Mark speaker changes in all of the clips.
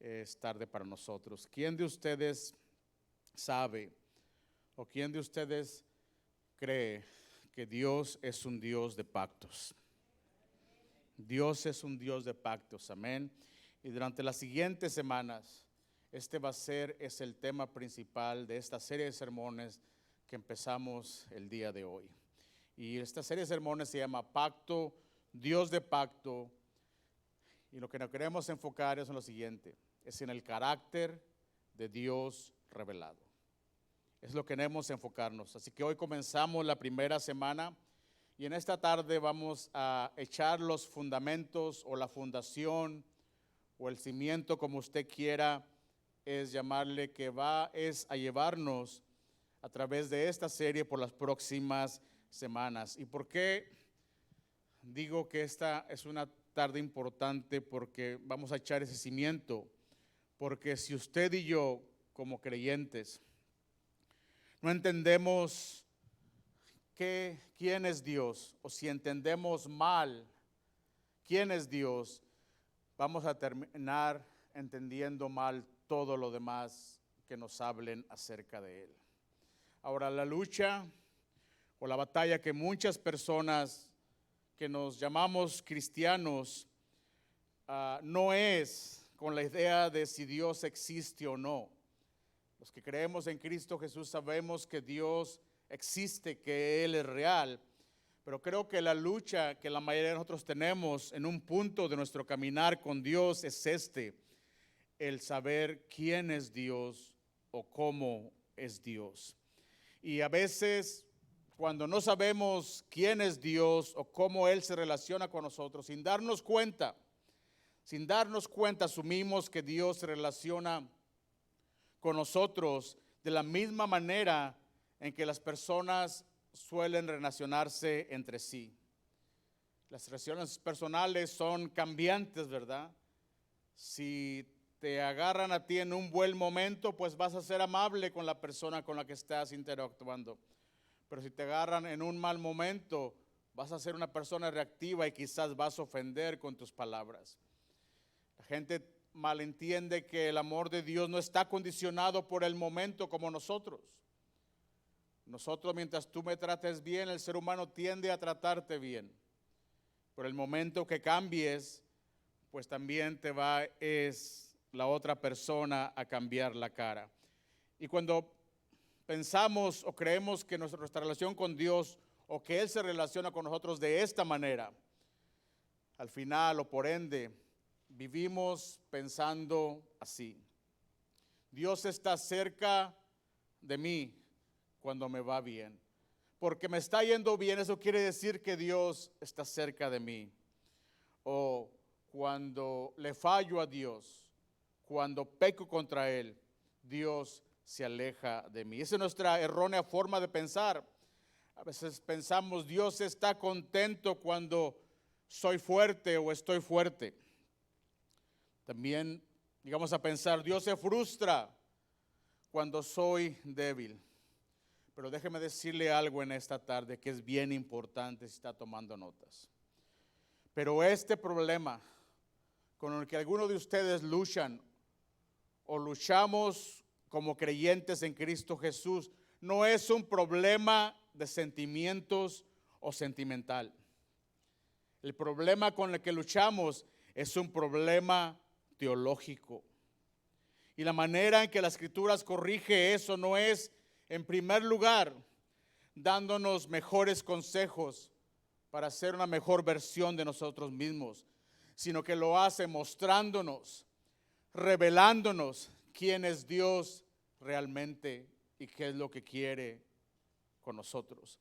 Speaker 1: es tarde para nosotros. ¿Quién de ustedes sabe o quién de ustedes cree que Dios es un Dios de pactos? Dios es un Dios de pactos, amén. Y durante las siguientes semanas, este es el tema principal de esta serie de sermones que empezamos el día de hoy. Y esta serie de sermones se llama Pacto, Dios de pacto. Y lo que nos queremos enfocar es en lo siguiente, es en el carácter de Dios revelado. Es lo que queremos enfocarnos. Así que hoy comenzamos la primera semana y en esta tarde vamos a echar los fundamentos o la fundación o el cimiento, como usted quiera es llamarle, que es a llevarnos a través de esta serie por las próximas semanas. ¿Y por qué digo que esta es una tarde importante? Porque vamos a echar ese cimiento. Porque si usted y yo, como creyentes, no entendemos quién es Dios, o si entendemos mal quién es Dios, vamos a terminar entendiendo mal todo lo demás que nos hablen acerca de Él. Ahora, la lucha o la batalla que muchas personas que nos llamamos cristianos no es con la idea de si Dios existe o no. Los que creemos en Cristo Jesús sabemos que Dios existe, que Él es real, pero creo que la lucha que la mayoría de nosotros tenemos en un punto de nuestro caminar con Dios es el saber quién es Dios o cómo es Dios. Y a veces cuando no sabemos quién es Dios o cómo Él se relaciona con nosotros, sin darnos cuenta, asumimos que Dios se relaciona con nosotros de la misma manera en que las personas suelen relacionarse entre sí. Las relaciones personales son cambiantes, ¿verdad? Si te agarran a ti en un buen momento, pues vas a ser amable con la persona con la que estás interactuando. Pero si te agarran en un mal momento, vas a ser una persona reactiva y quizás vas a ofender con tus palabras. La gente malentiende que el amor de Dios no está condicionado por el momento como nosotros. Nosotros, mientras tú me trates bien, el ser humano tiende a tratarte bien. Pero el momento que cambies, pues también es la otra persona a cambiar la cara. Y cuando pensamos o creemos que nuestra relación con Dios o que Él se relaciona con nosotros de esta manera, al final o por ende, vivimos pensando así: Dios está cerca de mí cuando me va bien. Porque me está yendo bien, eso quiere decir que Dios está cerca de mí. O cuando le fallo a Dios, cuando peco contra Él, Dios se aleja de mí. Esa es nuestra errónea forma de pensar. A veces pensamos, Dios está contento cuando soy fuerte o estoy fuerte. También llegamos a pensar, Dios se frustra cuando soy débil. Pero déjeme decirle algo en esta tarde que es bien importante si está tomando notas. Pero este problema con el que algunos de ustedes luchan o luchamos como creyentes en Cristo Jesús, no es un problema de sentimientos o sentimental. El problema con el que luchamos es un problema teológico. Y la manera en que las Escrituras corrige eso no es, en primer lugar, dándonos mejores consejos para ser una mejor versión de nosotros mismos, sino que lo hace mostrándonos, revelándonos quién es Dios realmente y qué es lo que quiere con nosotros.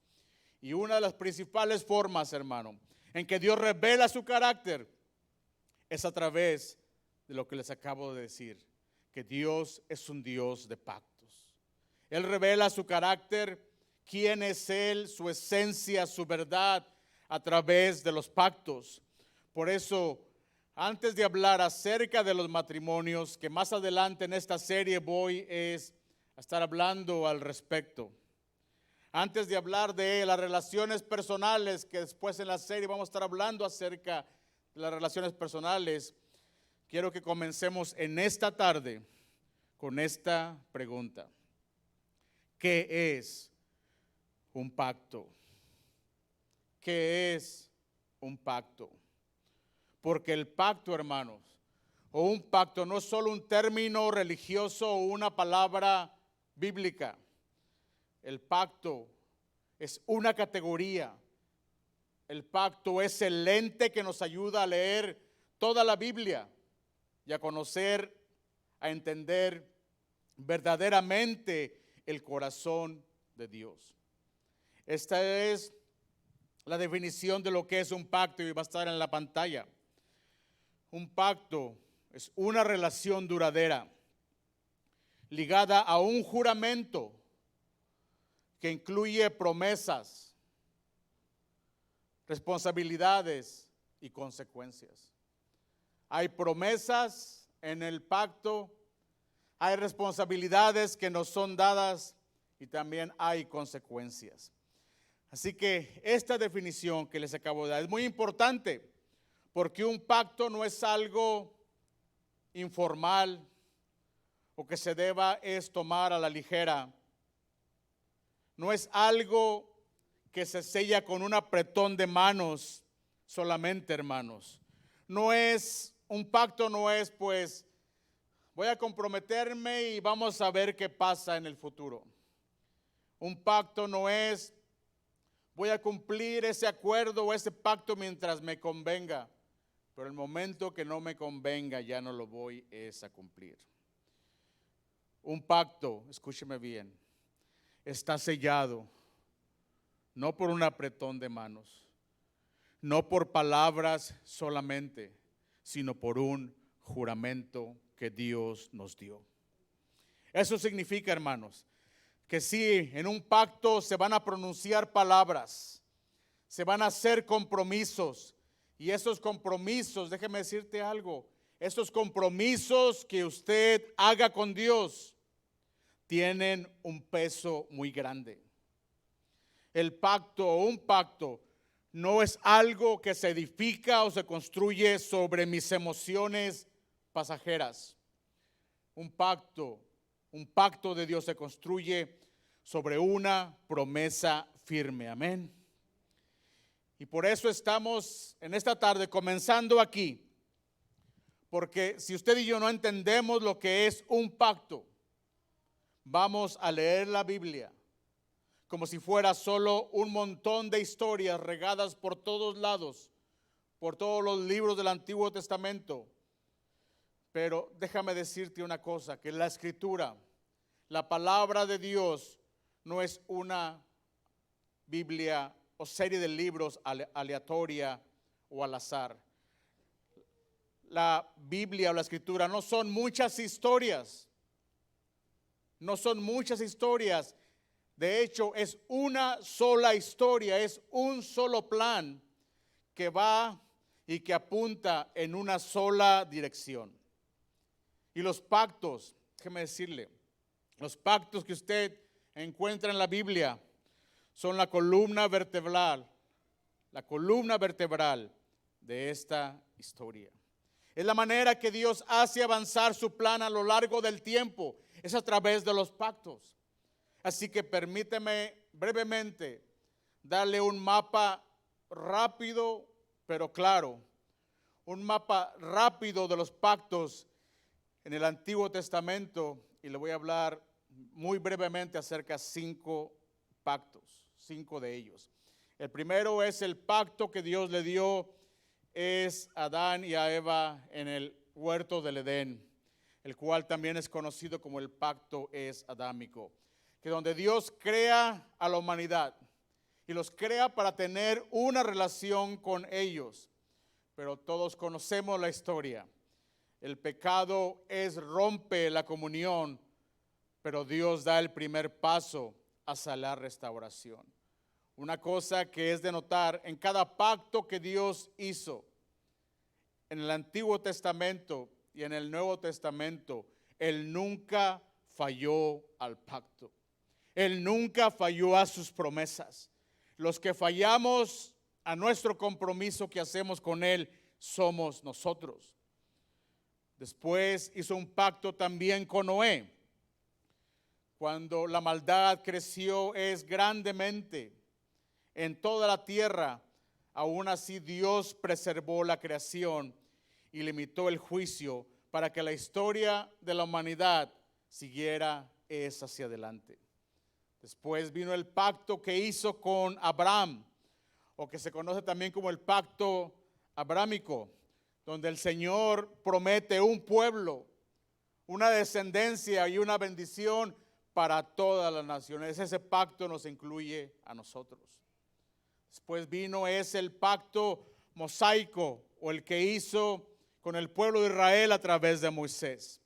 Speaker 1: Y una de las principales formas, hermano, en que Dios revela su carácter es a través de lo que les acabo de decir, que Dios es un Dios de pactos. Él revela su carácter, quién es Él, su esencia, su verdad, a través de los pactos. Por eso, antes de hablar acerca de los matrimonios, que más adelante en esta serie voy a estar hablando al respecto. Antes de hablar de las relaciones personales, que después en la serie vamos a estar hablando acerca de las relaciones personales, quiero que comencemos en esta tarde con esta pregunta. ¿Qué es un pacto? ¿Qué es un pacto? Porque el pacto, hermanos, o un pacto no es solo un término religioso o una palabra bíblica. El pacto es una categoría. El pacto es el lente que nos ayuda a leer toda la Biblia y a conocer, a entender verdaderamente el corazón de Dios. Esta es la definición de lo que es un pacto y va a estar en la pantalla. Un pacto es una relación duradera ligada a un juramento que incluye promesas, responsabilidades y consecuencias. Hay promesas en el pacto, hay responsabilidades que nos son dadas y también hay consecuencias. Así que esta definición que les acabo de dar es muy importante, porque un pacto no es algo informal o que se deba tomar a la ligera. No es algo que se sella con un apretón de manos solamente, hermanos. No es, un pacto no es pues voy a comprometerme y vamos a ver qué pasa en el futuro. Un pacto no es voy a cumplir ese acuerdo o ese pacto mientras me convenga, pero el momento que no me convenga ya no lo voy a cumplir. Un pacto, escúcheme bien, está sellado no por un apretón de manos, no por palabras solamente, sino por un juramento que Dios nos dio. Eso significa, hermanos, que sí, en un pacto se van a pronunciar palabras, se van a hacer compromisos, y esos compromisos, déjeme decirte algo, esos compromisos que usted haga con Dios tienen un peso muy grande. El pacto o un pacto no es algo que se edifica o se construye sobre mis emociones pasajeras. Un pacto de Dios se construye sobre una promesa firme. Amén. Y por eso estamos en esta tarde comenzando aquí. Porque si usted y yo no entendemos lo que es un pacto, vamos a leer la Biblia como si fuera solo un montón de historias regadas por todos lados, por todos los libros del Antiguo Testamento. Pero déjame decirte una cosa, que la Escritura, la palabra de Dios, no es una Biblia o serie de libros aleatoria o al azar. La Biblia o la Escritura no son muchas historias. No son muchas historias. De hecho, es una sola historia, es un solo plan que va y que apunta en una sola dirección. Y los pactos, déjeme decirle, los pactos que usted encuentra en la Biblia son la columna vertebral de esta historia. Es la manera que Dios hace avanzar su plan a lo largo del tiempo, es a través de los pactos. Así que permíteme brevemente darle un mapa rápido, pero claro, un mapa rápido de los pactos en el Antiguo Testamento, y le voy a hablar muy brevemente acerca de 5 pactos, 5 de ellos. El primero es el pacto que Dios le dio a Adán y a Eva en el huerto del Edén, el cual también es conocido como el pacto adámico, que donde Dios crea a la humanidad y los crea para tener una relación con ellos. Pero todos conocemos la historia. El pecado rompe la comunión, pero Dios da el primer paso hacia la restauración. Una cosa que es de notar en cada pacto que Dios hizo, en el Antiguo Testamento y en el Nuevo Testamento, Él nunca falló al pacto. Él nunca falló a sus promesas. Los que fallamos a nuestro compromiso que hacemos con Él somos nosotros. Después hizo un pacto también con Noé. Cuando la maldad creció grandemente en toda la tierra, aún así Dios preservó la creación y limitó el juicio para que la historia de la humanidad siguiera hacia adelante. Después vino el pacto que hizo con Abraham, o que se conoce también como el pacto abrámico, donde el Señor promete un pueblo, una descendencia y una bendición para todas las naciones. Ese pacto nos incluye a nosotros. Después vino el pacto mosaico, o el que hizo con el pueblo de Israel a través de Moisés,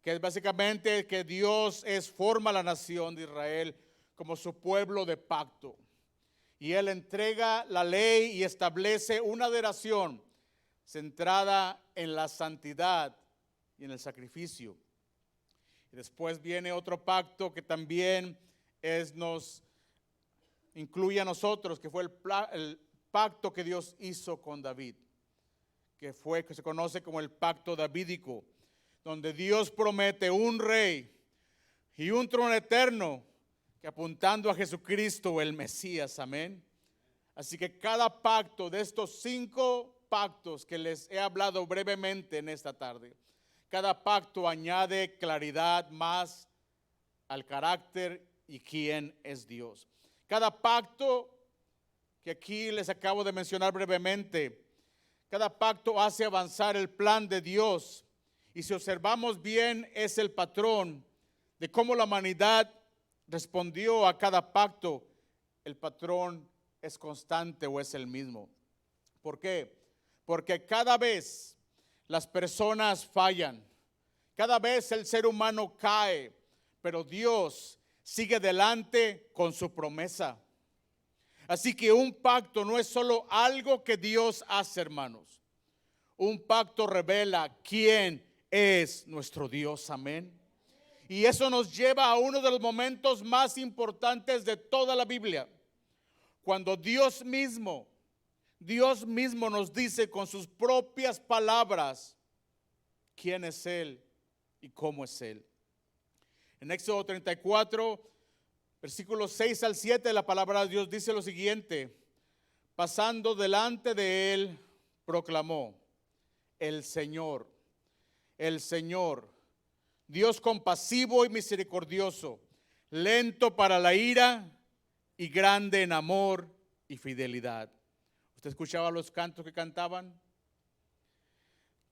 Speaker 1: que es básicamente que Dios forma la nación de Israel como su pueblo de pacto. Y Él entrega la ley y establece una adoración centrada en la santidad y en el sacrificio. Y después viene otro pacto que también nos incluye a nosotros, que fue el pacto que Dios hizo con David, que se conoce como el pacto davídico, donde Dios promete un rey y un trono eterno, que apuntando a Jesucristo, el Mesías, amén. Así que cada pacto de estos 5 pactos que les he hablado brevemente en esta tarde, cada pacto añade claridad más al carácter y quién es Dios. Cada pacto que aquí les acabo de mencionar brevemente, cada pacto hace avanzar el plan de Dios. Y si observamos bien, es el patrón de cómo la humanidad respondió a cada pacto. El patrón es constante o es el mismo. ¿Por qué? Porque cada vez las personas fallan, cada vez el ser humano cae, pero Dios sigue adelante con su promesa. Así que un pacto no es solo algo que Dios hace, hermanos. Un pacto revela quién es nuestro Dios, amén. Y eso nos lleva a uno de los momentos más importantes de toda la Biblia, cuando Dios mismo nos dice con sus propias palabras quién es Él y cómo es Él. En Éxodo 34, versículos 6 al 7, la palabra de Dios dice lo siguiente: pasando delante de él, proclamó: el Señor, Dios compasivo y misericordioso, lento para la ira y grande en amor y fidelidad. ¿Usted escuchaba los cantos que cantaban?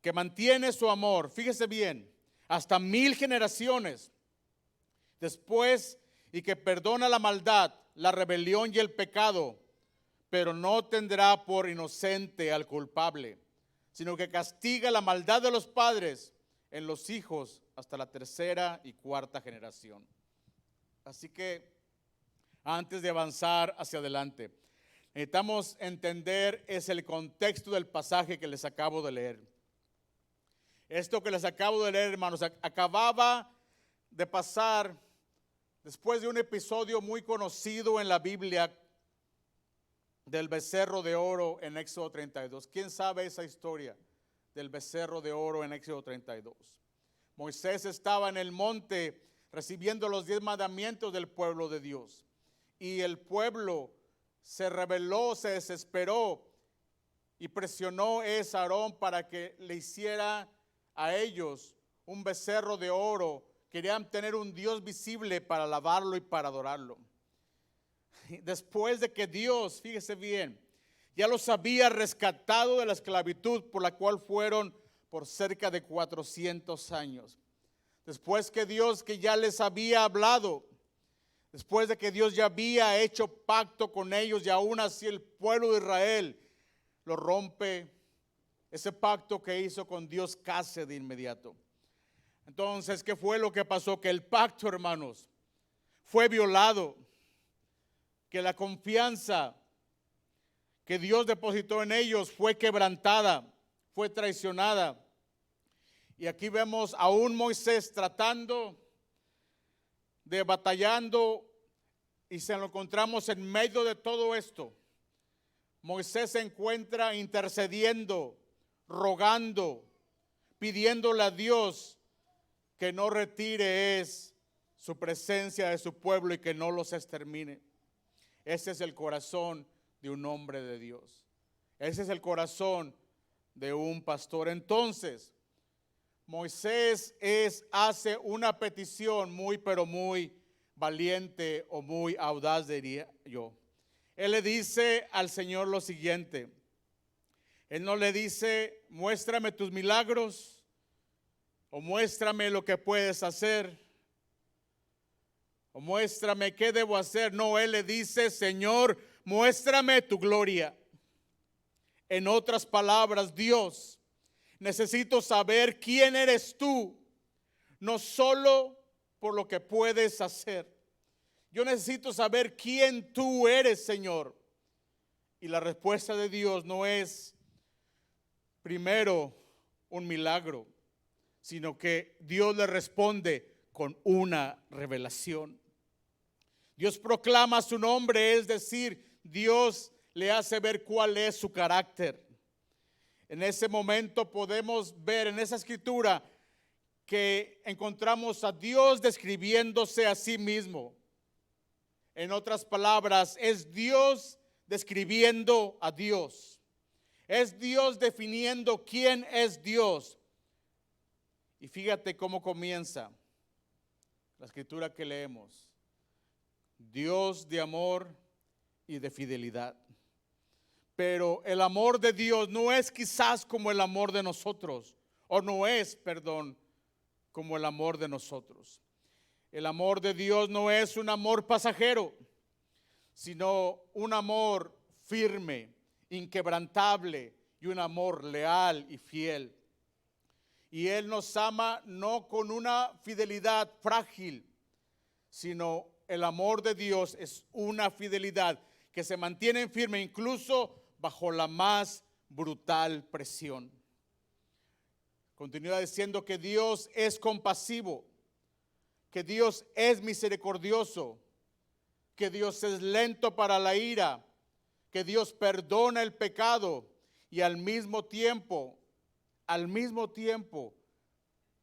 Speaker 1: Que mantiene su amor, fíjese bien, hasta 1000 generaciones después, y que perdona la maldad, la rebelión y el pecado, pero no tendrá por inocente al culpable, sino que castiga la maldad de los padres en los hijos hasta la 3ª y 4ª generación. Así que antes de avanzar hacia adelante, necesitamos entender el contexto del pasaje que les acabo de leer. Esto que les acabo de leer, hermanos, acababa de pasar después de un episodio muy conocido en la Biblia del becerro de oro en Éxodo 32. ¿Quién sabe esa historia del becerro de oro en Éxodo 32? Moisés estaba en el monte recibiendo los 10 mandamientos del pueblo de Dios. Y el pueblo se rebeló, se desesperó y presionó a Aarón para que le hiciera a ellos un becerro de oro. Querían tener un Dios visible para alabarlo y para adorarlo. Después de que Dios, fíjese bien, ya los había rescatado de la esclavitud por la cual fueron por cerca de 400 años. Después que Dios que ya les había hablado, después de que Dios ya había hecho pacto con ellos, y aún así el pueblo de Israel lo rompe, ese pacto que hizo con Dios case de inmediato. Entonces, ¿qué fue lo que pasó? Que el pacto, hermanos, fue violado, que la confianza que Dios depositó en ellos fue quebrantada, fue traicionada. Y aquí vemos a un Moisés tratando de batallando, y se lo encontramos en medio de todo esto. Moisés se encuentra intercediendo, rogando, pidiéndole a Dios que no retire su presencia de su pueblo y que no los extermine. Ese es el corazón de un hombre de Dios. Ese es el corazón de un pastor. Entonces, Moisés hace una petición pero muy valiente o muy audaz, diría yo. Él le dice al Señor lo siguiente. Él no le dice, muéstrame tus milagros o muéstrame lo que puedes hacer o muéstrame qué debo hacer. No, él le dice, Señor, muéstrame tu gloria. En otras palabras, Dios, necesito saber quién eres tú, no solo por lo que puedes hacer. Yo necesito saber quién tú eres, Señor. Y la respuesta de Dios no es primero un milagro, sino que Dios le responde con una revelación. Dios proclama su nombre, es decir, Dios le hace ver cuál es su carácter. En ese momento podemos ver en esa escritura que encontramos a Dios describiéndose a sí mismo. En otras palabras, es Dios describiendo a Dios. Es Dios definiendo quién es Dios. Y fíjate cómo comienza la escritura que leemos. Dios de amor y de fidelidad. Pero el amor de Dios no es quizás como el amor de nosotros, o no es, perdón, como el amor de nosotros. El amor de Dios no es un amor pasajero, sino un amor firme, inquebrantable y un amor leal y fiel. Y Él nos ama no con una fidelidad frágil, sino el amor de Dios es una fidelidad que se mantiene firme incluso bajo la más brutal presión. Continúa diciendo que Dios es compasivo, que Dios es misericordioso, que Dios es lento para la ira, que Dios perdona el pecado y al mismo tiempo,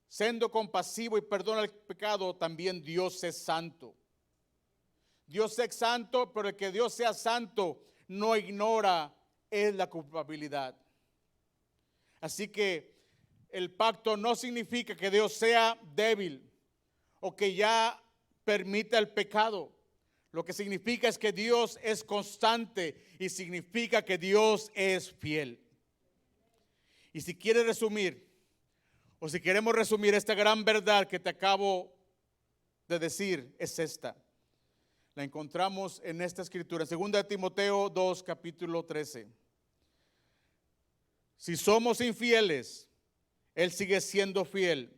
Speaker 1: siendo compasivo y perdona el pecado, también Dios es santo. Dios es santo, pero el que Dios sea santo no ignora es la culpabilidad. Así que el pacto no significa que Dios sea débil o que ya permita el pecado. Lo que significa es que Dios es constante y significa que Dios es fiel. Y si quieres resumir, o si queremos resumir esta gran verdad que te acabo de decir, es esta. La encontramos en esta escritura, 2 Timoteo 2, capítulo 13. Si somos infieles, Él sigue siendo fiel,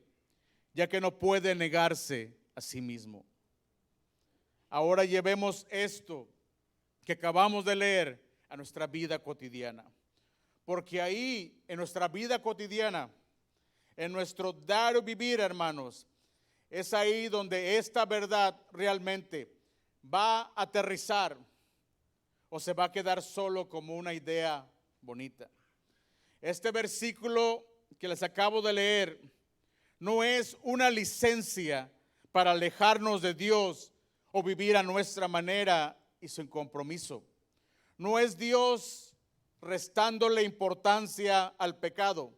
Speaker 1: ya que no puede negarse a sí mismo. Ahora llevemos esto que acabamos de leer a nuestra vida cotidiana. Porque ahí, en nuestra vida cotidiana, en nuestro diario vivir, hermanos, es ahí donde esta verdad realmente va a aterrizar o se va a quedar solo como una idea bonita. Este versículo que les acabo de leer no es una licencia para alejarnos de Dios o vivir a nuestra manera y sin compromiso. No es Dios restándole importancia al pecado.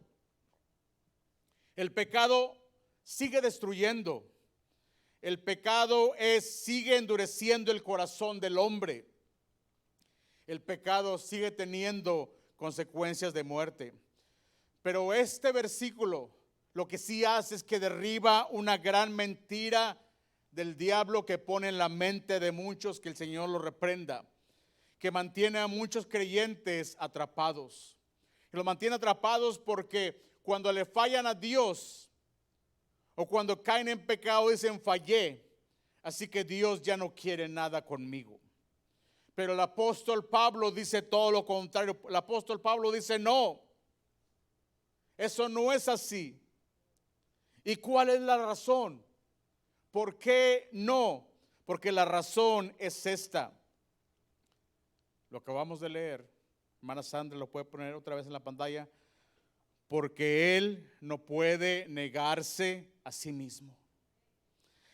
Speaker 1: El pecado sigue destruyendo. El pecado sigue endureciendo el corazón del hombre. El pecado sigue teniendo consecuencias de muerte. Pero este versículo lo que sí hace es que derriba una gran mentira del diablo que pone en la mente de muchos, que el Señor lo reprenda, que mantiene a muchos creyentes atrapados. Y los mantiene atrapados porque cuando le fallan a Dios o cuando caen en pecado dicen fallé, así que Dios ya no quiere nada conmigo. Pero el apóstol Pablo dice todo lo contrario. El apóstol Pablo dice no, eso no es así. ¿Y cuál es la razón? ¿Por qué no? Porque la razón es esta. Lo acabamos de leer. Hermana Sandra lo puede poner otra vez en la pantalla. porque Él no puede negarse a sí mismo.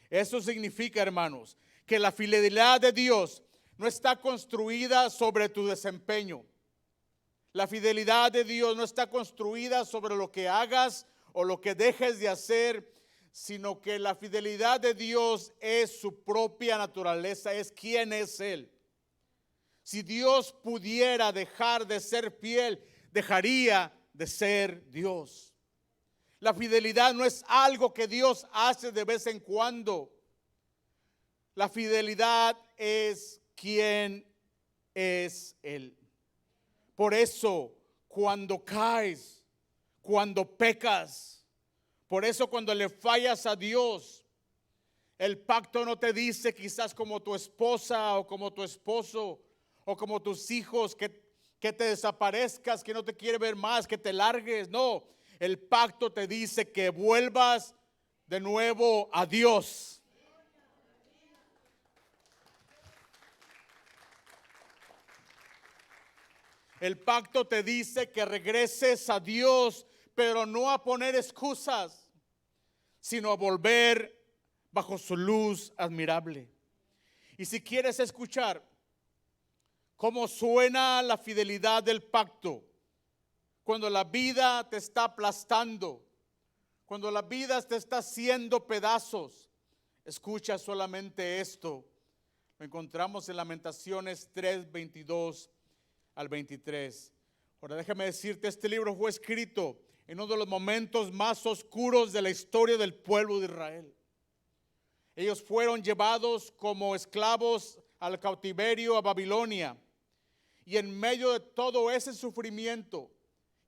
Speaker 1: Eso significa, hermanos, que la fidelidad de Dios no está construida sobre tu desempeño. La fidelidad de Dios no está construida sobre lo que hagas o lo que dejes de hacer, sino que la fidelidad de Dios es su propia naturaleza, es quién es Él. Si Dios pudiera dejar de ser fiel, dejaría de ser Dios. La fidelidad no es algo que Dios hace de vez en cuando. La fidelidad es quién es Él. Por eso, cuando caes, cuando pecas, por eso cuando le fallas a Dios, el pacto no te dice quizás como tu esposa o como tu esposo o como tus hijos que te desaparezcas, que no te quiere ver más, que te largues. No, el pacto te dice que vuelvas de nuevo a Dios. El pacto te dice que regreses a Dios, pero no a poner excusas, sino a volver bajo su luz admirable. Y si quieres escuchar cómo suena la fidelidad del pacto, cuando la vida te está aplastando, cuando la vida te está haciendo pedazos, escucha solamente esto. Lo encontramos en Lamentaciones 3:22 al 23. Ahora déjame decirte, este libro fue escrito en uno de los momentos más oscuros de la historia del pueblo de Israel. Ellos fueron llevados como esclavos al cautiverio a Babilonia. Y en medio de todo ese sufrimiento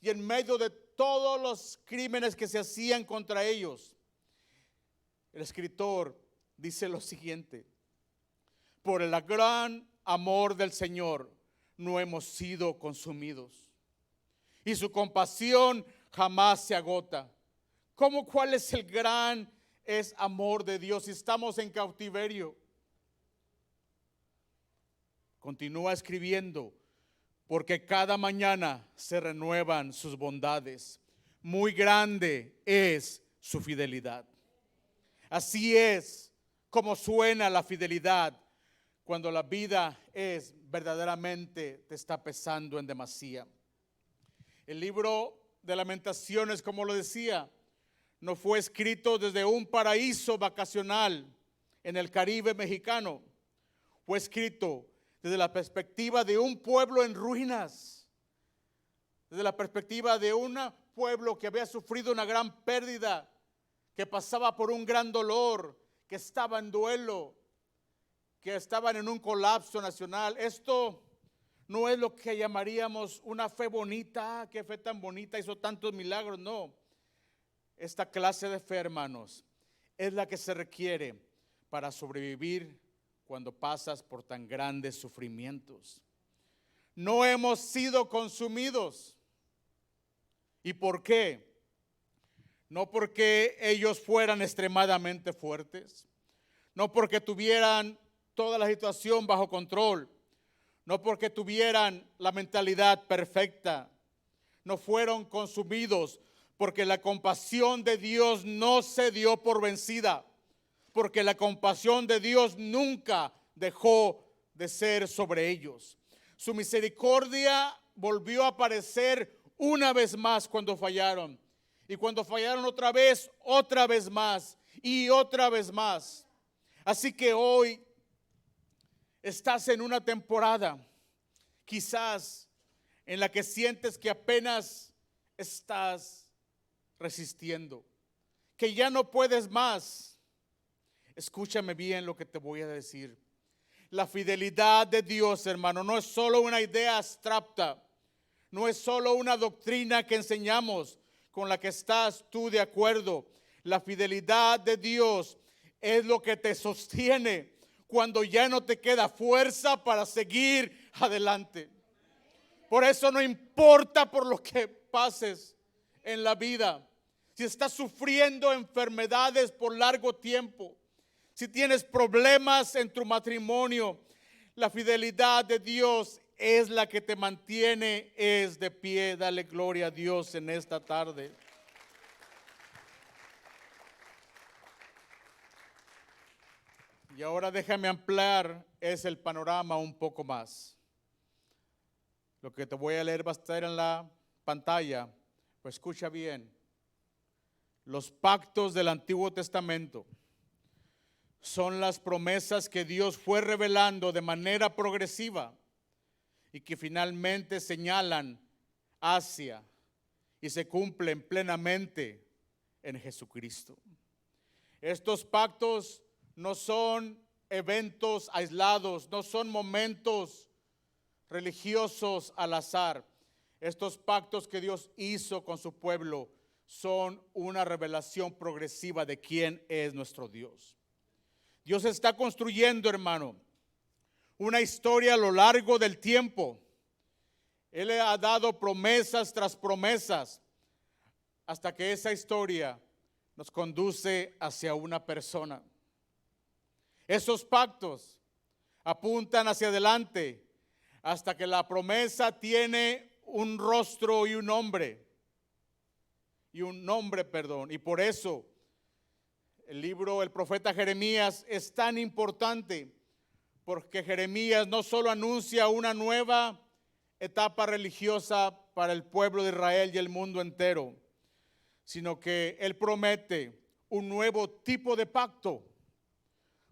Speaker 1: y en medio de todos los crímenes que se hacían contra ellos, el escritor dice lo siguiente: por el gran amor del Señor no hemos sido consumidos, y su compasión jamás se agota. ¿Cuál es el gran amor de Dios si estamos en cautiverio? Continúa escribiendo: porque cada mañana se renuevan sus bondades, muy grande es su fidelidad. Así es como suena la fidelidad cuando la vida verdaderamente te está pesando en demasía. El libro de Lamentaciones, como lo decía, no fue escrito desde un paraíso vacacional en el Caribe mexicano. Fue escrito desde la perspectiva de un pueblo en ruinas, desde la perspectiva de un pueblo que había sufrido una gran pérdida, que pasaba por un gran dolor, que estaba en duelo, que estaban en un colapso nacional. Esto no es lo que llamaríamos una fe bonita. Qué fe tan bonita, hizo tantos milagros. No, esta clase de fe, hermanos, es la que se requiere para sobrevivir cuando pasas por tan grandes sufrimientos. No hemos sido consumidos. ¿Y por qué? No porque ellos fueran extremadamente fuertes, no porque tuvieran toda la situación bajo control, no porque tuvieran la mentalidad perfecta. No fueron consumidos porque la compasión de Dios no se dio por vencida, porque la compasión de Dios nunca dejó de ser sobre ellos. Su misericordia volvió a aparecer una vez más cuando fallaron, y cuando fallaron otra vez más y otra vez más. Así que hoy estás en una temporada quizás en la que sientes que apenas estás resistiendo, que ya no puedes más. Escúchame bien lo que te voy a decir. La fidelidad de Dios, hermano, no es solo una idea abstracta, no es solo una doctrina que enseñamos con la que estás tú de acuerdo. La fidelidad de Dios es lo que te sostiene cuando ya no te queda fuerza para seguir adelante. Por eso no importa por lo que pases en la vida, si estás sufriendo enfermedades por largo tiempo, si tienes problemas en tu matrimonio, la fidelidad de Dios es la que te mantiene es de pie. Dale gloria a Dios en esta tarde. Y ahora déjame ampliar el panorama un poco más. Lo que te voy a leer va a estar en la pantalla, pues escucha bien. Los pactos del Antiguo Testamento son las promesas que Dios fue revelando de manera progresiva y que finalmente señalan hacia y se cumplen plenamente en Jesucristo. Estos pactos no son eventos aislados, no son momentos religiosos al azar. Estos pactos que Dios hizo con su pueblo son una revelación progresiva de quién es nuestro Dios. Dios está construyendo, hermano, una historia a lo largo del tiempo. Él le ha dado promesas tras promesas hasta que esa historia nos conduce hacia una persona. Esos pactos apuntan hacia adelante hasta que la promesa tiene un rostro y un nombre. Y por eso el profeta Jeremías es tan importante, porque Jeremías no solo anuncia una nueva etapa religiosa para el pueblo de Israel y el mundo entero, sino que él promete un nuevo tipo de pacto,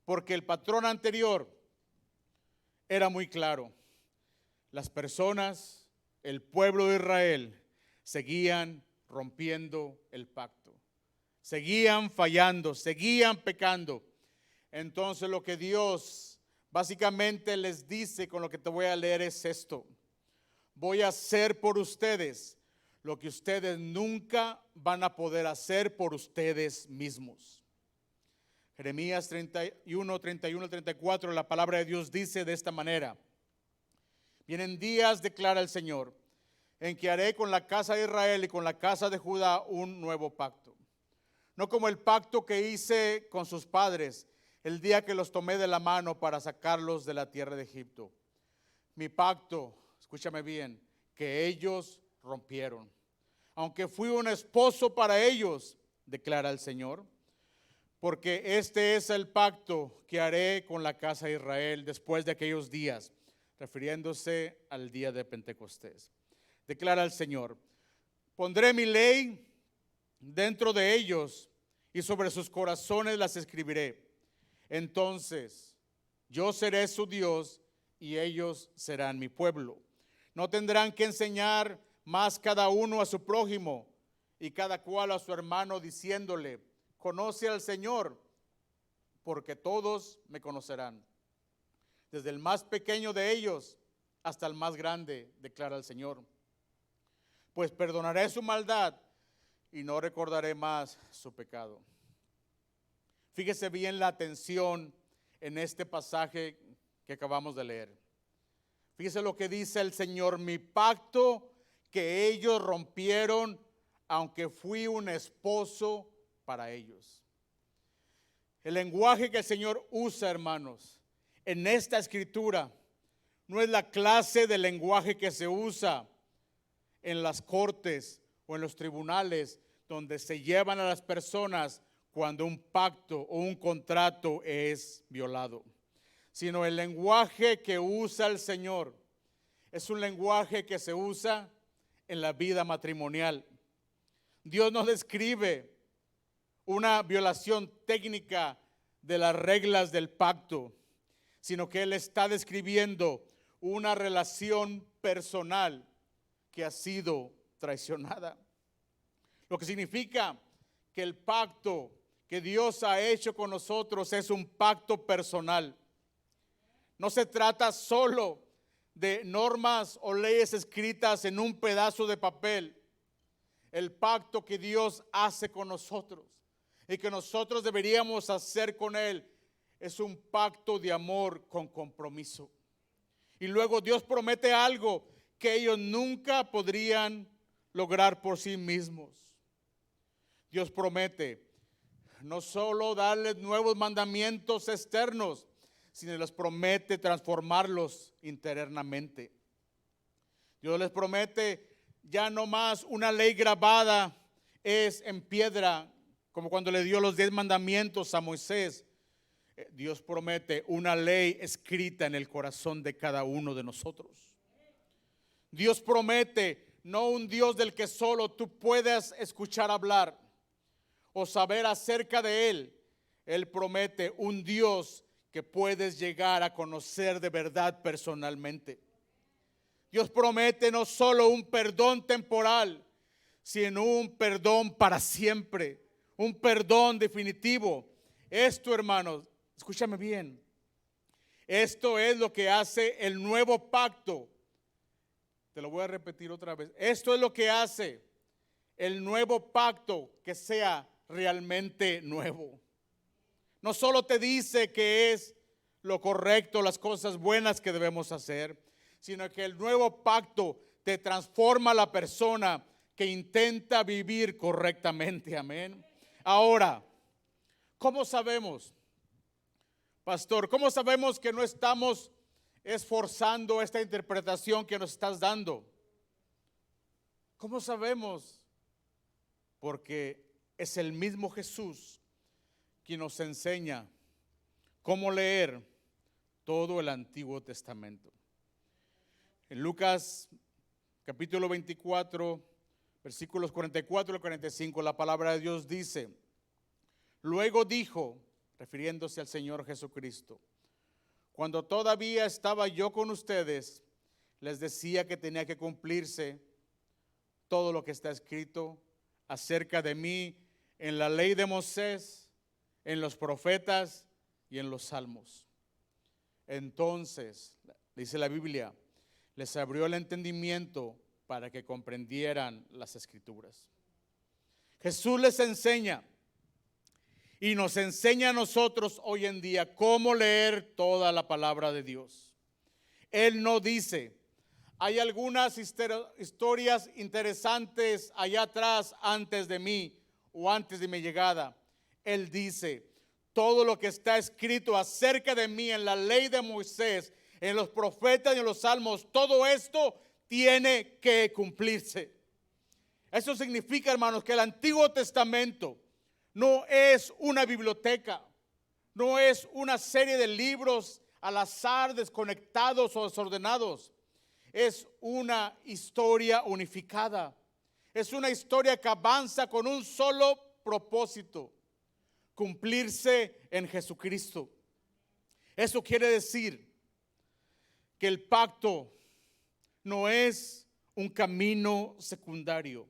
Speaker 1: porque el patrón anterior era muy claro. Las personas, el pueblo de Israel, seguían rompiendo el pacto, seguían fallando, seguían pecando. Entonces lo que Dios básicamente les dice con lo que te voy a leer es esto: voy a hacer por ustedes lo que ustedes nunca van a poder hacer por ustedes mismos. Jeremías 31, 34, la palabra de Dios dice de esta manera: vienen días, declara el Señor, en que haré con la casa de Israel y con la casa de Judá un nuevo pacto. No como el pacto que hice con sus padres el día que los tomé de la mano para sacarlos de la tierra de Egipto. Mi pacto, escúchame bien, que ellos rompieron. Aunque fui un esposo para ellos, declara el Señor. Porque este es el pacto que haré con la casa de Israel después de aquellos días, refiriéndose al día de Pentecostés. Declara el Señor: pondré mi ley dentro de ellos y sobre sus corazones las escribiré. Entonces yo seré su Dios y ellos serán mi pueblo. No tendrán que enseñar más cada uno a su prójimo y cada cual a su hermano, diciéndole: conoce al Señor, porque todos me conocerán, desde el más pequeño de ellos hasta el más grande, declara el Señor. Pues perdonaré su maldad y no recordaré más su pecado. Fíjese bien la atención en este pasaje que acabamos de leer. Fíjese lo que dice el Señor: mi pacto que ellos rompieron, aunque fui un esposo para ellos. El lenguaje que el Señor usa, hermanos, en esta escritura no es la clase de lenguaje que se usa en las cortes o en los tribunales, donde se llevan a las personas cuando un pacto o un contrato es violado, sino el lenguaje que usa el Señor es un lenguaje que se usa en la vida matrimonial. Dios nos describe una violación técnica de las reglas del pacto, sino que Él está describiendo una relación personal que ha sido traicionada. Lo que significa que el pacto que Dios ha hecho con nosotros es un pacto personal. No se trata solo de normas o leyes escritas en un pedazo de papel. El pacto que Dios hace con nosotros y que nosotros deberíamos hacer con Él es un pacto de amor con compromiso. Y luego Dios promete algo que ellos nunca podrían lograr por sí mismos. Dios promete no solo darles nuevos mandamientos externos, sino les promete transformarlos internamente. Dios les promete ya no más una ley grabada es en piedra, como cuando le dio los 10 mandamientos a Moisés. Dios promete una ley escrita en el corazón de cada uno de nosotros. Dios promete no un Dios del que solo tú puedas escuchar hablar o saber acerca de Él. Él promete un Dios que puedes llegar a conocer de verdad personalmente. Dios promete no solo un perdón temporal, sino un perdón para siempre, un perdón definitivo. Esto, hermanos, escúchame bien. Esto es lo que hace el nuevo pacto. Te lo voy a repetir otra vez. Esto es lo que hace el nuevo pacto que sea realmente nuevo. No solo te dice que es lo correcto, las cosas buenas que debemos hacer, sino que el nuevo pacto te transforma a la persona que intenta vivir correctamente. Amén. Ahora, ¿cómo sabemos, pastor? ¿Cómo sabemos que no estamos esforzando esta interpretación que nos estás dando? ¿Cómo sabemos? Porque es el mismo Jesús quien nos enseña cómo leer todo el Antiguo Testamento. En Lucas capítulo 24, versículos 44 al 45, la palabra de Dios dice: luego dijo, refiriéndose al Señor Jesucristo: cuando todavía estaba yo con ustedes, les decía que tenía que cumplirse todo lo que está escrito acerca de mí en la ley de Moisés, en los profetas y en los salmos. Entonces, dice la Biblia, les abrió el entendimiento para que comprendieran las Escrituras. Jesús les enseña y nos enseña a nosotros hoy en día cómo leer toda la palabra de Dios. Él no dice: hay algunas historias interesantes allá atrás antes de mí o antes de mi llegada. Él dice: todo lo que está escrito acerca de mí en la ley de Moisés, en los profetas y en los salmos, todo esto tiene que cumplirse. Eso significa, hermanos, que el Antiguo Testamento no es una biblioteca, no es una serie de libros al azar, desconectados o desordenados. Es una historia unificada. Es una historia que avanza con un solo propósito: cumplirse en Jesucristo. Eso quiere decir que el pacto no es un camino secundario,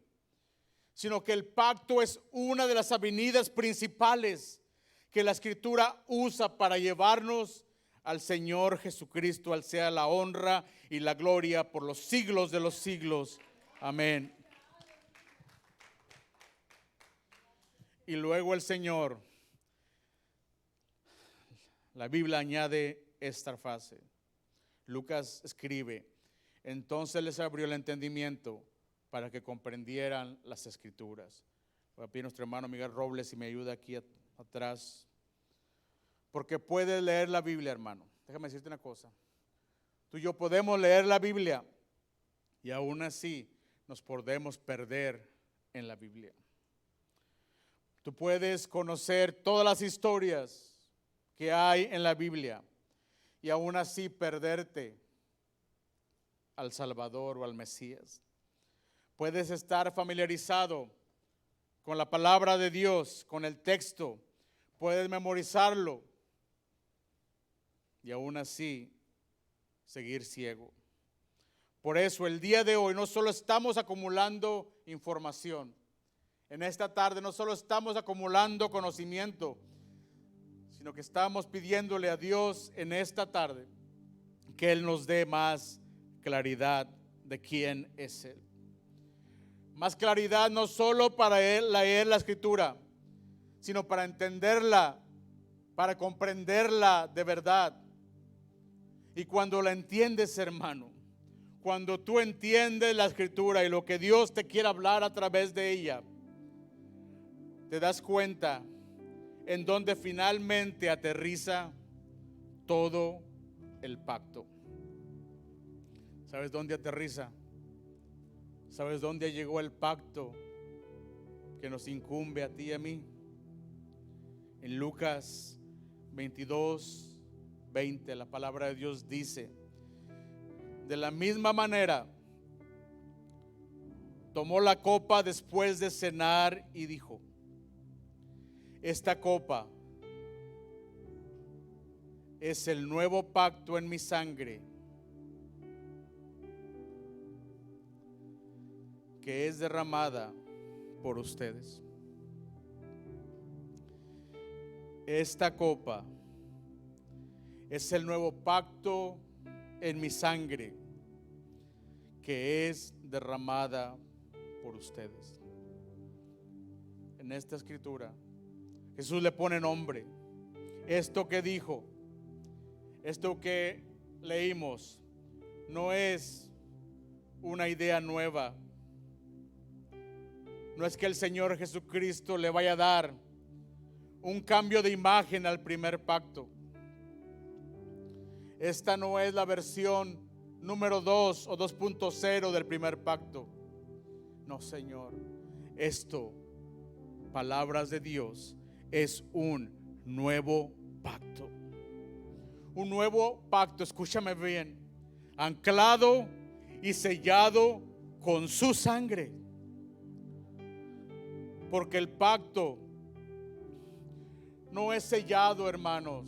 Speaker 1: sino que el pacto es una de las avenidas principales que la Escritura usa para llevarnos al Señor Jesucristo. Al sea la honra y la gloria por los siglos de los siglos. Amén. Y luego el Señor, la Biblia añade esta frase. Lucas escribe: entonces les abrió el entendimiento para que comprendieran las Escrituras. Voy a pedir a nuestro hermano Miguel Robles si me ayuda aquí atrás. Porque puedes leer la Biblia, hermano. Déjame decirte una cosa. Tú y yo podemos leer la Biblia y aún así nos podemos perder en la Biblia. Tú puedes conocer todas las historias que hay en la Biblia y aún así perderte al Salvador o al Mesías. Puedes estar familiarizado con la palabra de Dios, con el texto, puedes memorizarlo y aún así seguir ciego. Por eso el día de hoy no solo estamos acumulando información, en esta tarde no solo estamos acumulando conocimiento, sino que estamos pidiéndole a Dios en esta tarde que Él nos dé más claridad de quién es Él. Más claridad no solo para leer la Escritura, sino para entenderla, para comprenderla de verdad. Y cuando la entiendes, hermano, cuando tú entiendes la Escritura y lo que Dios te quiere hablar a través de ella, te das cuenta en donde finalmente aterriza todo el pacto. ¿Sabes dónde aterriza? ¿Sabes dónde llegó el pacto que nos incumbe a ti y a mí? En Lucas 22:20, la palabra de Dios dice: de la misma manera, tomó la copa después de cenar y dijo: esta copa es el nuevo pacto en mi sangre, que es derramada por ustedes. Esta copa es el nuevo pacto en mi sangre, que es derramada por ustedes. En esta escritura Jesús le pone nombre. Esto que dijo, esto que leímos, no es una idea nueva. No es que el Señor Jesucristo le vaya a dar un cambio de imagen al primer pacto. Esta no es la versión número 2 o 2.0 del primer pacto. No, Señor. Esto, palabras de Dios, es un nuevo pacto. Un nuevo pacto, escúchame bien, anclado y sellado con su sangre. Porque el pacto no es sellado, hermanos,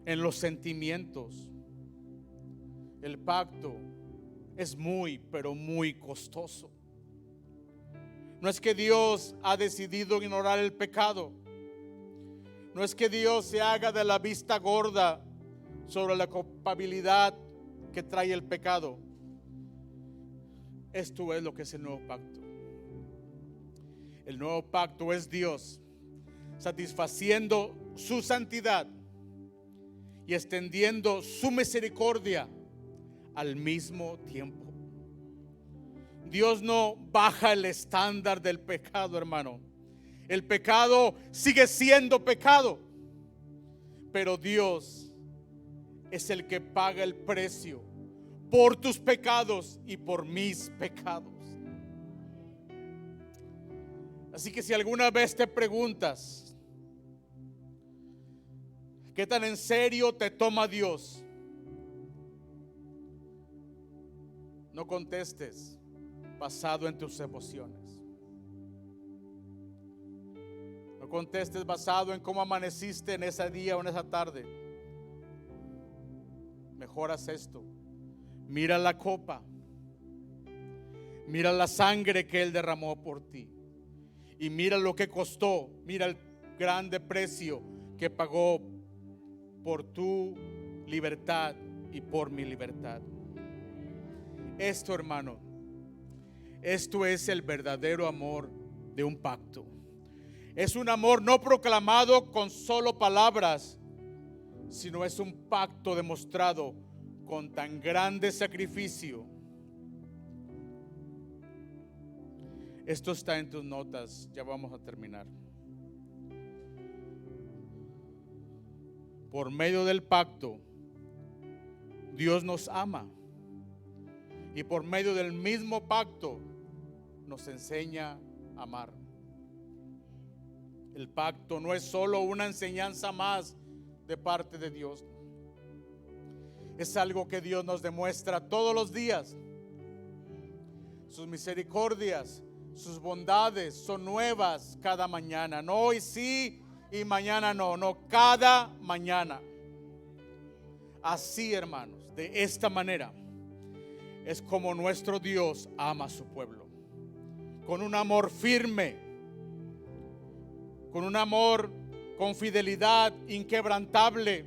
Speaker 1: en los sentimientos. El pacto es muy, pero muy costoso. No es que Dios ha decidido ignorar el pecado. No es que Dios se haga de la vista gorda sobre la culpabilidad que trae el pecado. Esto es lo que es el nuevo pacto. El nuevo pacto es Dios satisfaciendo su santidad y extendiendo su misericordia al mismo tiempo. Dios no baja el estándar del pecado, hermano. El pecado sigue siendo pecado, pero Dios es el que paga el precio por tus pecados y por mis pecados. Así que si alguna vez te preguntas ¿qué tan en serio te toma Dios? No contestes basado en tus emociones. No contestes basado en cómo amaneciste en ese día o en esa tarde. Mejor haz esto. Mira la copa. Mira la sangre que Él derramó por ti. Y mira lo que costó. Mira el grande precio que pagó por tu libertad y por mi libertad. Esto, hermano, esto es el verdadero amor de un pacto. Es un amor no proclamado con solo palabras, sino es un pacto demostrado con tan grande sacrificio. Esto está en tus notas, ya vamos a terminar. Por medio del pacto, Dios nos ama. Y por medio del mismo pacto, nos enseña a amar. El pacto no es solo una enseñanza más de parte de Dios. Es algo que Dios nos demuestra todos los días. Sus misericordias, sus bondades son nuevas cada mañana. No hoy sí y mañana no, cada mañana. Así, hermanos, de esta manera es como nuestro Dios ama a su pueblo. Con un amor firme, con un amor con fidelidad inquebrantable.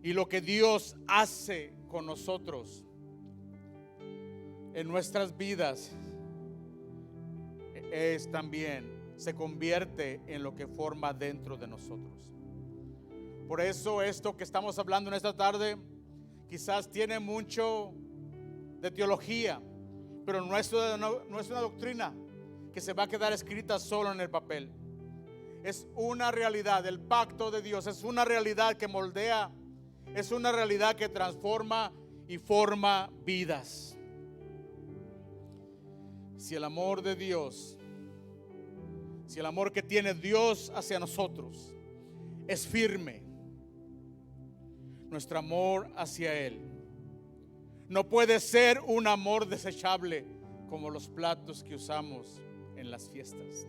Speaker 1: Y lo que Dios hace con nosotros en nuestras vidas es también, se convierte en lo que forma dentro de nosotros. Por eso esto que estamos hablando en esta tarde quizás tiene mucho de teología, pero no es una doctrina que se va a quedar escrita solo en el papel. Es una realidad. El pacto de Dios es una realidad que moldea, es una realidad que transforma y forma vidas. Si el amor de Dios, si el amor que tiene Dios hacia nosotros es firme, nuestro amor hacia Él no puede ser un amor desechable como los platos que usamos en las fiestas.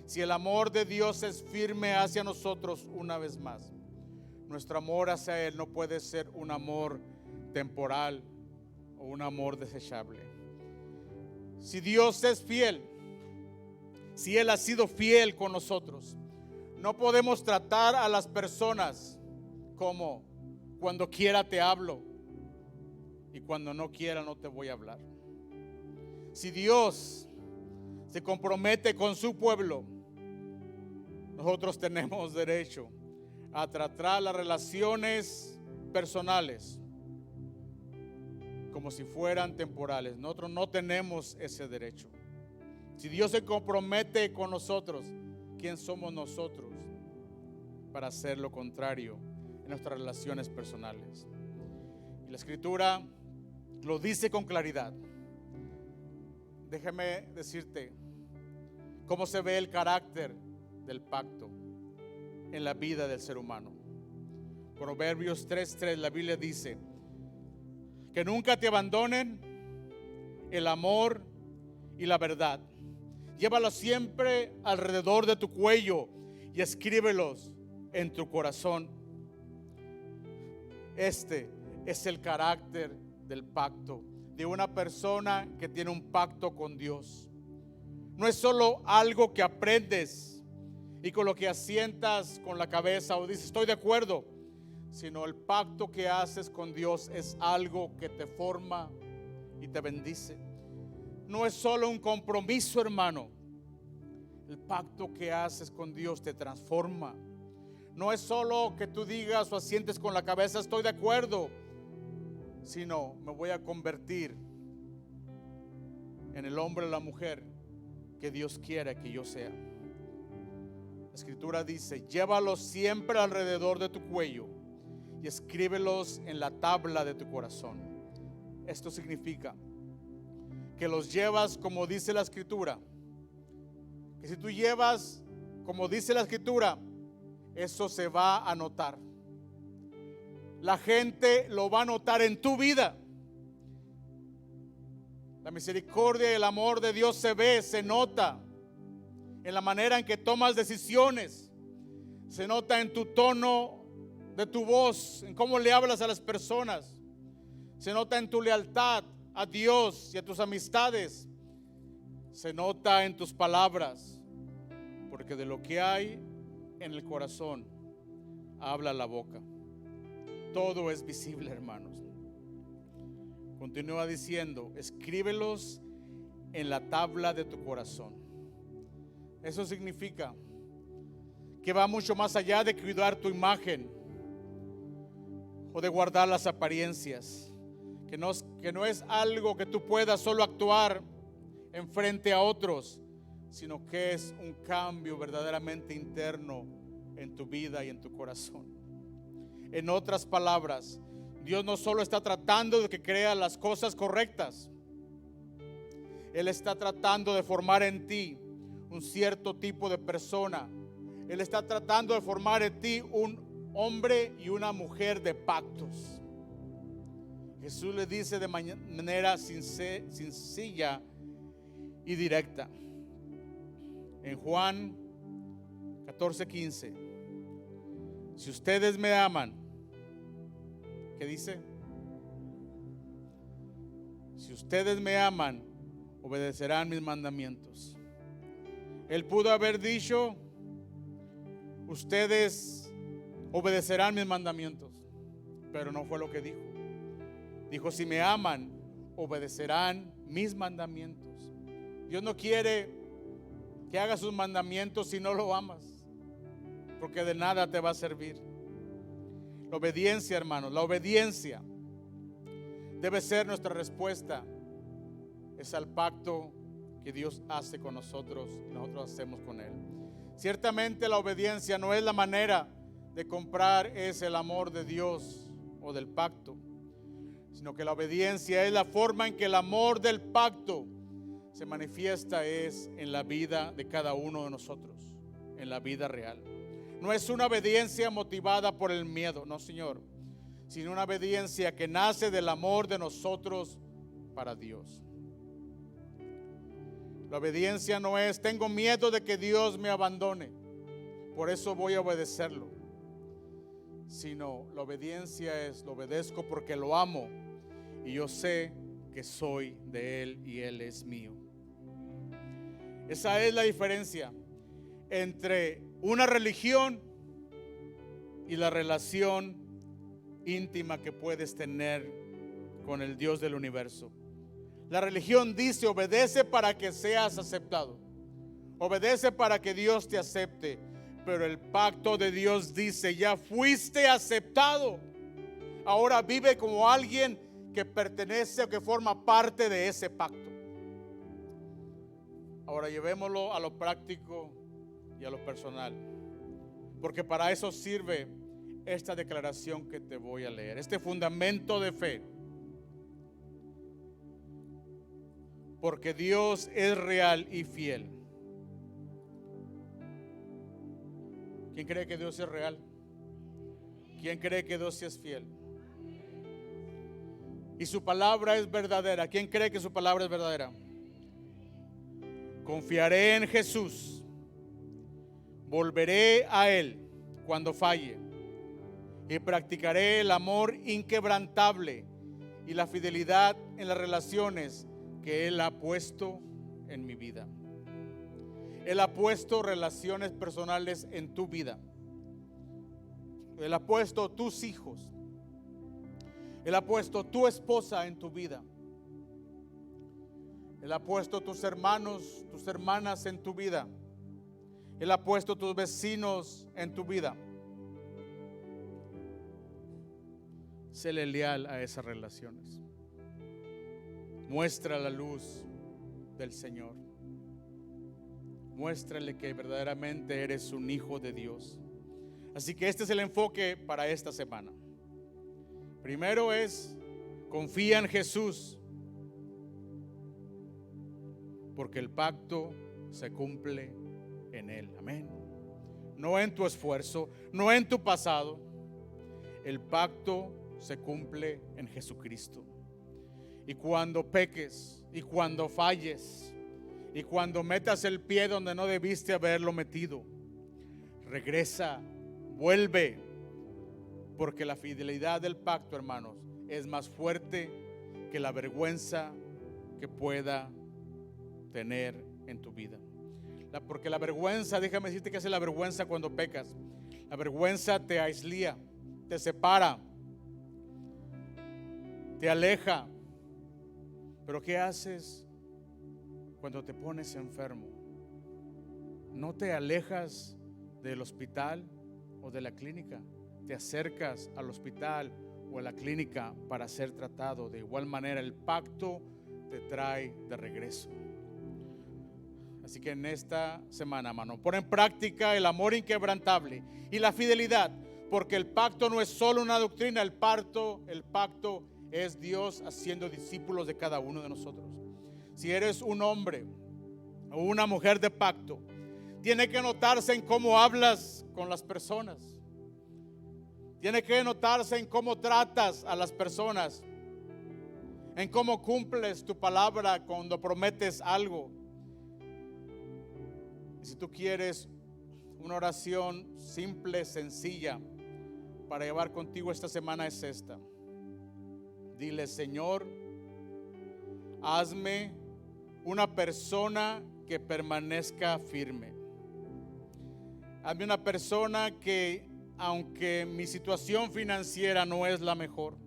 Speaker 1: Si el amor de Dios es firme hacia nosotros, una vez más, nuestro amor hacia Él no puede ser un amor temporal o un amor desechable. Si Dios es fiel, si Él ha sido fiel con nosotros, no podemos tratar a las personas como cuando quiera te hablo y cuando no quiera no te voy a hablar. Si Dios se compromete con su pueblo, nosotros tenemos derecho a tratar las relaciones personales como si fueran temporales. Nosotros no tenemos ese derecho. Si Dios se compromete con nosotros, ¿quién somos nosotros para hacer lo contrario en nuestras relaciones personales? Y la Escritura lo dice con claridad. Déjame decirte cómo se ve el carácter del pacto en la vida del ser humano. Proverbios 3:3, la Biblia dice que nunca te abandonen el amor y la verdad. Llévalos siempre alrededor de tu cuello y escríbelos en tu corazón. Este es el carácter del pacto de una persona que tiene un pacto con Dios. No es solo algo que aprendes y con lo que asientas con la cabeza o dices estoy de acuerdo, sino el pacto que haces con Dios es algo que te forma y te bendice. No es solo un compromiso, hermano. El pacto que haces con Dios te transforma. No es solo que tú digas o asientes con la cabeza estoy de acuerdo, sino me voy a convertir en el hombre o la mujer que Dios quiere que yo sea. La Escritura dice, llévalos siempre alrededor de tu cuello y escríbelos en la tabla de tu corazón. Esto significa que los llevas como dice la Escritura. Que si tú llevas como dice la Escritura, eso se va a notar. La gente lo va a notar en tu vida. La misericordia y el amor de Dios se ve, se nota en la manera en que tomas decisiones. Se nota en tu tono de tu voz, en cómo le hablas a las personas. Se nota en tu lealtad a Dios y a tus amistades. Se nota en tus palabras, porque de lo que hay en el corazón habla la boca. Todo es visible, hermanos. Continúa diciendo, escríbelos en la tabla de tu corazón. Eso significa que va mucho más allá de cuidar tu imagen o de guardar las apariencias. Que no es algo que tú puedas solo actuar en frente a otros, sino que es un cambio verdaderamente interno en tu vida y en tu corazón. En otras palabras, Dios no solo está tratando de que creas las cosas correctas, Él está tratando de formar en ti un cierto tipo de persona. Él está tratando de formar en ti un hombre y una mujer de pactos. Jesús le dice de manera sencilla y directa en Juan 14:15, si ustedes me aman, ¿qué dice? Si ustedes me aman, obedecerán mis mandamientos. Él pudo haber dicho, ustedes obedecerán mis mandamientos, pero no fue lo que dijo. Dijo, si me aman, obedecerán mis mandamientos. Dios no quiere que hagas sus mandamientos si no lo amas, porque de nada te va a servir. La obediencia, hermanos, la obediencia debe ser nuestra respuesta. Es al pacto que Dios hace con nosotros y nosotros hacemos con Él. Ciertamente la obediencia no es la manera de comprar es el amor de Dios o del pacto, sino que la obediencia es la forma en que el amor del pacto se manifiesta es en la vida de cada uno de nosotros, en la vida real. No es una obediencia motivada por el miedo, no, Señor, sino una obediencia que nace del amor de nosotros para Dios. La obediencia no es, tengo miedo de que Dios me abandone, por eso voy a obedecerlo. Sino la obediencia es, lo obedezco porque lo amo y yo sé que soy de Él y Él es mío. Esa es la diferencia entre una religión y la relación íntima que puedes tener con el Dios del universo. La religión dice, obedece para que seas aceptado, obedece para que Dios te acepte. Pero el pacto de Dios dice, ya fuiste aceptado, ahora vive como alguien que pertenece o que forma parte de ese pacto. Ahora llevémoslo a lo práctico y a lo personal, porque para eso sirve esta declaración que te voy a leer, este fundamento de fe. Porque Dios es real y fiel. ¿Quién cree que Dios es real? ¿Quién cree que Dios es fiel? Y su palabra es verdadera. ¿Quién cree que su palabra es verdadera? Confiaré en Jesús. Volveré a Él cuando falle. Y practicaré el amor inquebrantable y la fidelidad en las relaciones que Él ha puesto en mi vida. Él ha puesto relaciones personales en tu vida. Él ha puesto tus hijos. Él ha puesto tu esposa en tu vida. Él ha puesto tus hermanos, tus hermanas en tu vida. Él ha puesto tus vecinos en tu vida. Séle leal a esas relaciones. Muestra la luz del Señor. Muéstrale que verdaderamente eres un hijo de Dios. Así que este es el enfoque para esta semana. Primero es, confía en Jesús, porque el pacto se cumple en Él. Amén. No en tu esfuerzo, no en tu pasado. El pacto se cumple en Jesucristo. Y cuando peques, y cuando falles, y cuando metas el pie donde no debiste haberlo metido, regresa, vuelve, porque la fidelidad del pacto, hermanos, es más fuerte que la vergüenza que pueda tener en tu vida. Porque la vergüenza, déjame decirte que es la vergüenza cuando pecas. La vergüenza te aislía, te separa, te aleja. Pero ¿qué haces cuando te pones enfermo? No te alejas del hospital o de la clínica, te acercas al hospital o a la clínica para ser tratado. De igual manera, el pacto te trae de regreso. Así que en esta semana, hermano, pon en práctica el amor inquebrantable y la fidelidad, porque el pacto no es solo una doctrina, el pacto es Dios haciendo discípulos de cada uno de nosotros. Si eres un hombre o una mujer de pacto, tiene que notarse en cómo hablas con las personas. Tiene que notarse en cómo tratas a las personas, en cómo cumples tu palabra cuando prometes algo. Y si tú quieres una oración simple, sencilla, para llevar contigo esta semana es esta. Dile: Señor, hazme una persona que permanezca firme. Hazme una persona que, aunque mi situación financiera no es la mejor,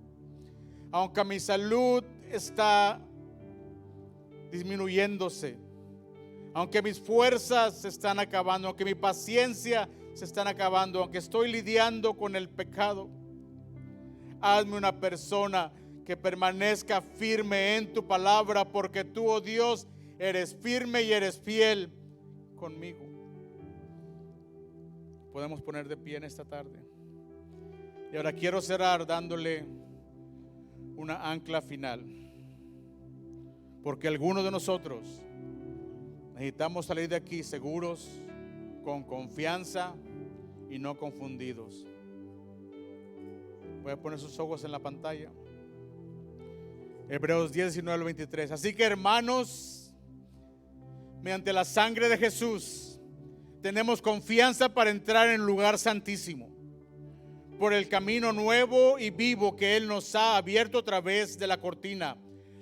Speaker 1: aunque mi salud está disminuyéndose, aunque mis fuerzas se están acabando, aunque mi paciencia se están acabando, aunque estoy lidiando con el pecado, hazme una persona que permanezca firme en tu palabra, porque tú, oh Dios, eres firme y eres fiel conmigo. Podemos poner de pie en esta tarde. Y ahora quiero cerrar dándole una ancla final, porque algunos de nosotros Necesitamos salir de aquí seguros, con confianza y no confundidos. Voy a poner sus ojos en la pantalla. Hebreos 10, 19 al 23. Así que, hermanos, mediante la sangre de Jesús, tenemos confianza para entrar en el lugar santísimo, por el camino nuevo y vivo que Él nos ha abierto a través de la cortina,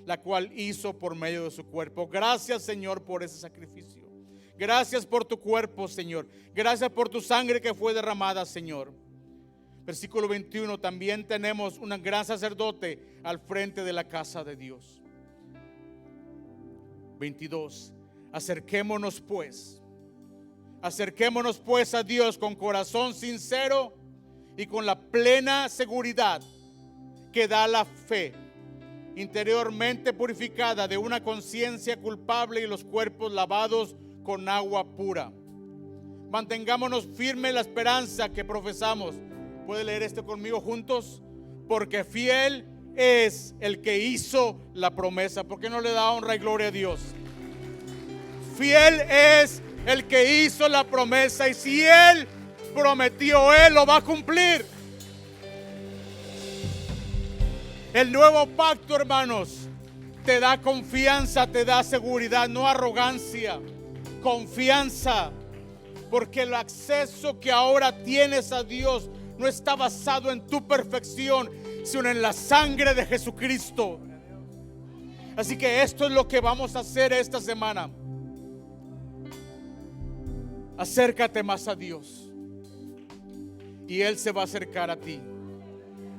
Speaker 1: la cual hizo por medio de su cuerpo. Gracias, Señor, por ese sacrificio. Gracias por tu cuerpo, Señor. Gracias por tu sangre que fue derramada, Señor. Versículo 21, también tenemos un gran sacerdote al frente de la casa de Dios. 22, acerquémonos pues a Dios con corazón sincero y con la plena seguridad que da la fe, interiormente purificada de una conciencia culpable y los cuerpos lavados con agua pura. Mantengámonos firme la esperanza que profesamos. ¿Puede leer esto conmigo juntos? Porque fiel es el que hizo la promesa. ¿Por qué no le da honra y gloria a Dios? Fiel es el que hizo la promesa, y si Él prometió, Él lo va a cumplir. El nuevo pacto, hermanos, te da confianza, te da seguridad, no arrogancia, confianza, porque el acceso que ahora tienes a Dios no está basado en tu perfección, sino en la sangre de Jesucristo. Así que esto es lo que vamos a hacer esta semana. Acércate más a Dios y Él se va a acercar a ti.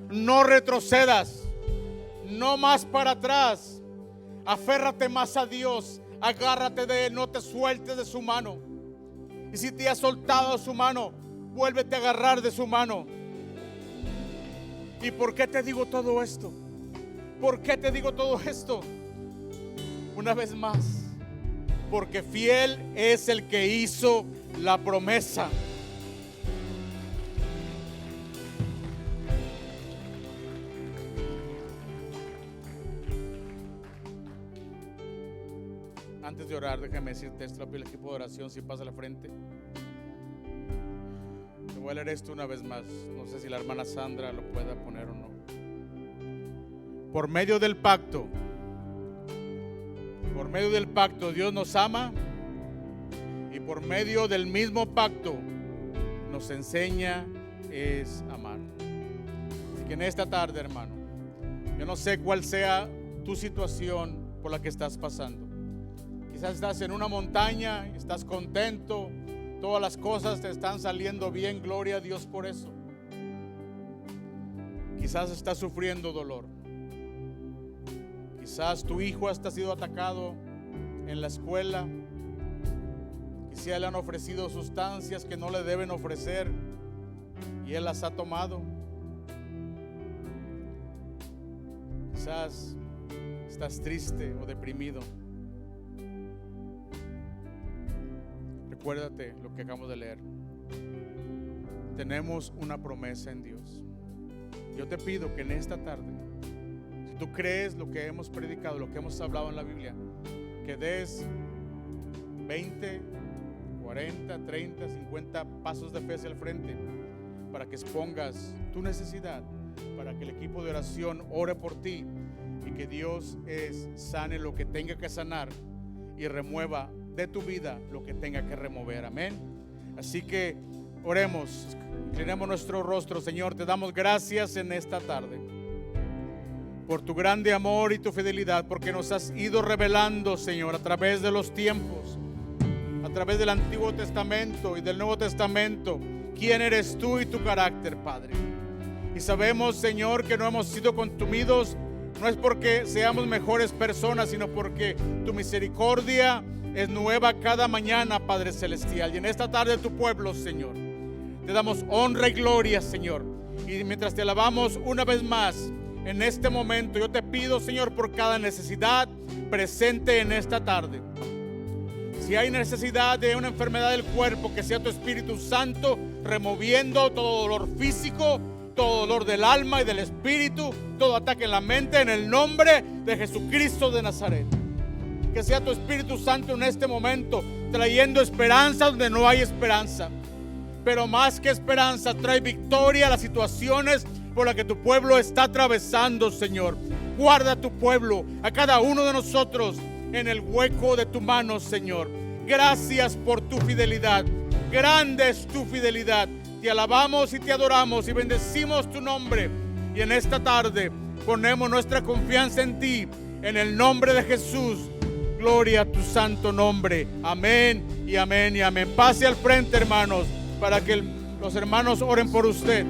Speaker 1: No retrocedas, no más para atrás. Aférrate más a Dios, agárrate de Él, no te sueltes de su mano. Y si te has soltado de su mano, vuélvete a agarrar de su mano. ¿Y por qué te digo todo esto? ¿Por qué te digo todo esto? Una vez más, porque fiel es el que hizo la promesa. Antes de orar, déjame decirte esto, el equipo de oración, si pasa a la frente. Te voy a leer esto una vez más. No sé si la hermana Sandra lo pueda poner o no. Por medio del pacto, Dios nos ama, y por medio del mismo pacto nos enseña es amar. Así que en esta tarde, hermano, yo no sé cuál sea tu situación por la que estás pasando. Quizás estás en una montaña y estás contento, todas las cosas te están saliendo bien, gloria a Dios por eso. Quizás estás sufriendo dolor. Quizás tu hijo hasta ha sido atacado en la escuela. Quizás le han ofrecido sustancias que no le deben ofrecer y él las ha tomado. Quizás estás triste o deprimido. Recuérdate lo que acabamos de leer. Tenemos una promesa en Dios. Yo te pido que en esta tarde, si tú crees lo que hemos predicado, lo que hemos hablado en la Biblia, que des 20, 40, 30, 50 pasos de fe hacia el frente, para que expongas tu necesidad, para que el equipo de oración ore por ti y que Dios sane lo que tenga que sanar y remueva de tu vida lo que tenga que remover. Amén. Así que oremos, inclinemos nuestro rostro. Señor, te damos gracias en esta tarde por tu grande amor y tu fidelidad, porque nos has ido revelando, Señor, a través de los tiempos, a través del Antiguo Testamento y del Nuevo Testamento, quién eres tú y tu carácter, Padre. Y sabemos, Señor, que no hemos sido consumidos, no es porque seamos mejores personas, sino porque tu misericordia es nueva cada mañana, Padre Celestial. Y en esta tarde tu pueblo, Señor, te damos honra y gloria, Señor. Y mientras te alabamos una vez más, en este momento yo te pido, Señor, por cada necesidad presente en esta tarde. Si hay necesidad de una enfermedad del cuerpo, que sea tu Espíritu Santo removiendo todo dolor físico, todo dolor del alma y del espíritu, todo ataque en la mente, en el nombre de Jesucristo de Nazaret. Que sea tu Espíritu Santo en este momento trayendo esperanza donde no hay esperanza. Pero más que esperanza, trae victoria a las situaciones por las que tu pueblo está atravesando, Señor. Guarda a tu pueblo, a cada uno de nosotros, en el hueco de tu mano, Señor. Gracias por tu fidelidad. Grande es tu fidelidad. Te alabamos y te adoramos y bendecimos tu nombre. Y en esta tarde ponemos nuestra confianza en ti, en el nombre de Jesús. Gloria a tu santo nombre. Amén y amén y amén. Pase al frente, hermanos, para que los hermanos oren por usted.